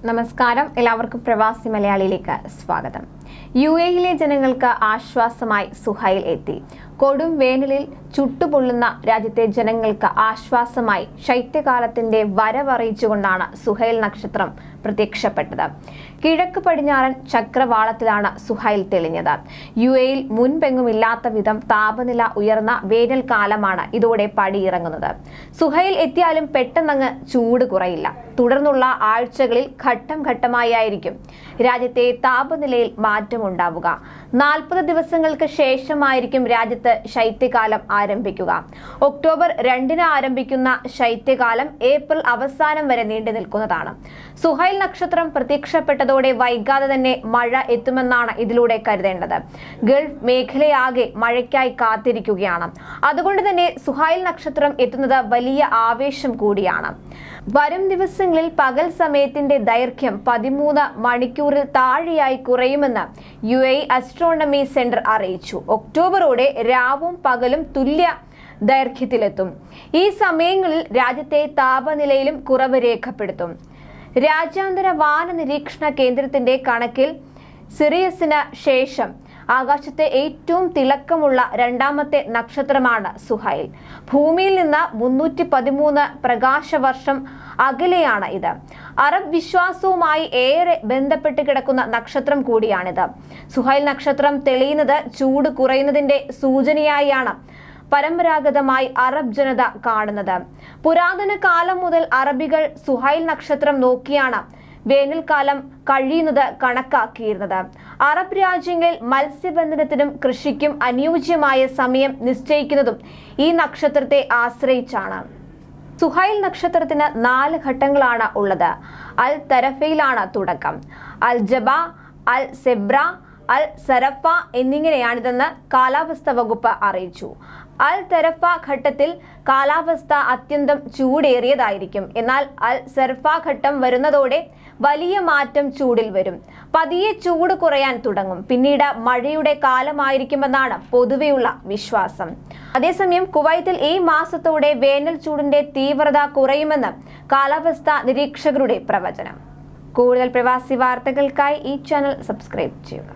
നമസ്കാരം, എല്ലാവർക്കും പ്രവാസി മലയാളിയിലേക്ക് സ്വാഗതം. യുഎഇയിലെ ജനങ്ങൾക്ക് ആശ്വാസമായി സുഹൈൽ എത്തി. കൊടും വേനലിൽ ചുട്ടുപൊള്ളുന്ന രാജ്യത്തെ ജനങ്ങൾക്ക് ആശ്വാസമായി ശൈത്യകാലത്തിന്റെ വരവറിയിച്ചുകൊണ്ടാണ് സുഹൈൽ നക്ഷത്രം പ്രത്യക്ഷപ്പെട്ടത്. കിഴക്ക് പടിഞ്ഞാറൻ ചക്രവാളത്തിലാണ് സുഹൈൽ തെളിഞ്ഞത്. യുഎഇയിൽ മുൻപെങ്ങുമില്ലാത്ത വിധം താപനില ഉയർന്ന വേനൽക്കാലമാണ് ഇതോടെ പടിയിറങ്ങുന്നത്. സുഹൈൽ എത്തിയാലും പെട്ടെന്നങ്ങ് ചൂട് കുറയില്ല. തുടർന്നുള്ള ആഴ്ചകളിൽ ഘട്ടം ഘട്ടമായിരിക്കും രാജ്യത്തെ താപനിലയിൽ മാറ്റമുണ്ടാവുക. 40 ദിവസങ്ങൾക്ക് ശേഷമായിരിക്കും രാജ്യത്ത് ശൈത്യകാലം ആരംഭിക്കുക. ഒക്ടോബർ 2-ന് ആരംഭിക്കുന്ന ശൈത്യകാലം ഏപ്രിൽ അവസാനം വരെ നീണ്ടു നിൽക്കുന്നതാണ്. സുഹൈൽ നക്ഷത്രം പ്രത്യക്ഷപ്പെട്ടതോടെ വൈകാതെ തന്നെ മഴ എത്തുമെന്നാണ് ഇതിലൂടെ കരുതേണ്ടത്. ഗൾഫ് മേഖലയാകെ മഴയ്ക്കായി കാത്തിരിക്കുകയാണ്. അതുകൊണ്ട് തന്നെ സുഹൈൽ നക്ഷത്രം എത്തുന്നത് വലിയ ആവേശം കൂടിയാണ്. വരും ദിവസങ്ങളിൽ പകൽ സമയത്തിന്റെ ദൈർഘ്യം 13 മണിക്കൂറിൽ താഴെയായി കുറയുമെന്ന് യുഎഇ അസ്ട്രോണമി സെന്റർ അറിയിച്ചു. ഒക്ടോബറോടെ രാവും പകലും തുല്യ ദൈർഘ്യത്തിലെത്തും. ഈ സമയങ്ങളിൽ രാജ്യത്തെ താപനിലയിലും കുറവ് രേഖപ്പെടുത്തും. രാജ്യാന്തര വാന നിരീക്ഷണ കേന്ദ്രത്തിന്റെ കണക്കിൽ സിറിയസിന് ശേഷം ആകാശത്തെ ഏറ്റവും തിളക്കമുള്ള രണ്ടാമത്തെ നക്ഷത്രമാണ് സുഹൈൽ. ഭൂമിയിൽ നിന്ന് 313 പ്രകാശവർഷം അകലെയാണ് ഇത്. അറബ് വിശ്വാസവുമായി ഏറെ ബന്ധപ്പെട്ട് കിടക്കുന്ന നക്ഷത്രം കൂടിയാണിത്. സുഹൈൽ നക്ഷത്രം തെളിയുന്നത് ചൂട് കുറയുന്നതിന്റെ സൂചനയായാണ് പരമ്പരാഗതമായി അറബ് ജനത കാണുന്നത്. പുരാതന കാലം മുതൽ അറബികൾ സുഹൈൽ നക്ഷത്രം നോക്കിയാണ് വേനൽക്കാലം കഴിയുന്നത് കണക്കാക്കിയിരുന്നത്. അറബ് രാജ്യങ്ങളിൽ മത്സ്യബന്ധനത്തിനും കൃഷിക്കും അനുയോജ്യമായ സമയം നിശ്ചയിക്കുന്നതും ഈ നക്ഷത്രത്തെ ആശ്രയിച്ചാണ്. സുഹൈൽ നക്ഷത്രത്തിന് 4 ഘട്ടങ്ങളാണ് ഉള്ളത്. അൽ തരഫയിലാണ് തുടക്കം. അൽ ജബ, അൽ സെബ്ര, അൽ സരഫ എന്നിങ്ങനെയാണിതെന്ന് കാലാവസ്ഥാ വകുപ്പ് അറിയിച്ചു. അൽ തരഫ ഘട്ടത്തിൽ കാലാവസ്ഥ അത്യന്തം ചൂടേറിയതായിരിക്കും. എന്നാൽ അൽ സർഫ ഘട്ടം വരുന്നതോടെ വലിയ മാറ്റം ചൂടിൽ വരും. പതിയെ ചൂട് കുറയാൻ തുടങ്ങും. പിന്നീട് മഴയുടെ കാലമായിരിക്കുമെന്നാണ് പൊതുവെയുള്ള വിശ്വാസം. അതേസമയം കുവൈത്തിൽ ഈ മാസത്തോടെ വേനൽ ചൂടിന്റെ തീവ്രത കുറയുമെന്ന് കാലാവസ്ഥാ നിരീക്ഷകരുടെ പ്രവചനം. കൂടുതൽ പ്രവാസി വാർത്തകൾക്കായി ഈ ചാനൽ സബ്സ്ക്രൈബ് ചെയ്യുക.